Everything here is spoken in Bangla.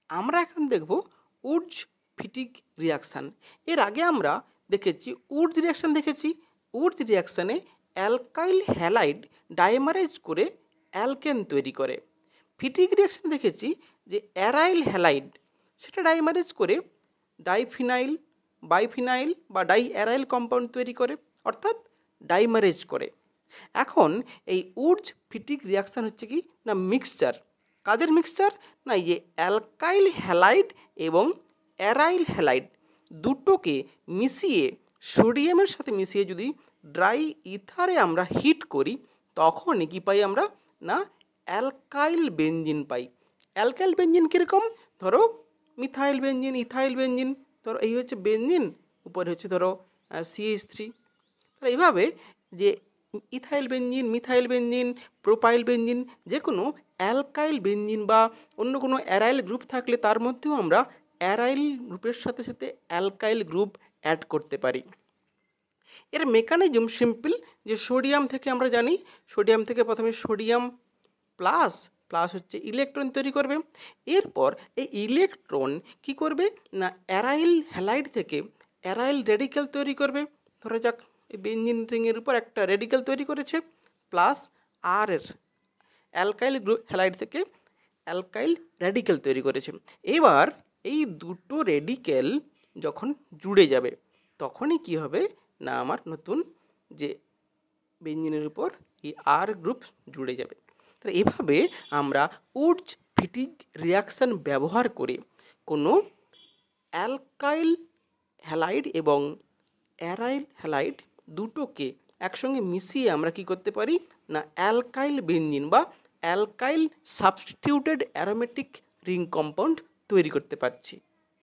আমরা এখন দেখব উডস ফিটিক রিয়াকশান। এর আগে আমরা দেখেছি উডস রিয়াকশান দেখেছি। উডস রিয়াকশানে অ্যালকাইল হ্যালাইড ডাইমারাইজ করে অ্যালকেন তৈরি করে। ফিটিক রিয়াকশান দেখেছি যে অ্যারাইল হ্যালাইড সেটা ডাইমারাইজ করে ডাইফিনাইল বাইফিনাইল বা ডাই অ্যারাইল কম্পাউন্ড তৈরি করে, অর্থাৎ ডাইমারেজ করে। এখন এই উডস ফিটিক রিয়াকশান হচ্ছে কি না মিক্সচার। কাদের মিক্সচার? না এই যে অ্যালকাইল হ্যালাইড এবং অ্যারাইল হ্যালাইড দুটোকে মিশিয়ে সোডিয়ামের সাথে মিশিয়ে যদি ড্রাই ইথারে আমরা হিট করি তখনই কী পাই আমরা? না অ্যালকাইল বেনজিন পাই। অ্যালকাইল বেনজিন কীরকম? ধরো মিথাইল বেনজিন, ইথাইল বেনজিন, ধরো এই হচ্ছে বেনজিন, উপরে হচ্ছে ধরো CH3। তাহলে এইভাবে যে ethyl benzene, methyl benzene, propyl benzene, যে কোনো অ্যালকাইল বেনজিন বা অন্য কোনো অ্যারাইল গ্রুপ থাকলে তার মধ্যেও আমরা অ্যারাইল গ্রুপের সাথে সাথে অ্যালকাইল গ্রুপ অ্যাড করতে পারি। এর মেকানিজম সিম্পল, যে সোডিয়াম থেকে আমরা জানি, সোডিয়াম থেকে প্রথমে সোডিয়াম প্লাস প্লাস হচ্ছে ইলেকট্রন তৈরি করবে। এরপর এই ইলেকট্রন কি করবে? না অ্যারাইল হ্যালাইড থেকে অ্যারাইল রেডিক্যাল তৈরি করবে। ধরা যাক এই বেনজিন রিংয়ের উপর একটা রেডিক্যাল তৈরি করেছে, প্লাস আর এর অ্যালকাইল গ্রুপ হ্যালাইড থেকে অ্যালকাইল রেডিক্যাল তৈরি করেছে। এবার এই দুটো রেডিক্যাল যখন জুড়ে যাবে তখনই কি হবে? না আমার নতুন যে বেনজিনের উপর এই আর গ্রুপ জুড়ে যাবে। তাহলে এভাবে আমরা উডস ফিটিক রিয়াকশান ব্যবহার করে কোনো অ্যালকাইল হ্যালাইড এবং অ্যারাইল হ্যালাইড দুটোকে একসঙ্গে মিশিয়ে আমরা কি করতে পারি? না অ্যালকাইল বেনজিন বা alkyl substituted aromatic ring compound তৈরি করতে পারছি।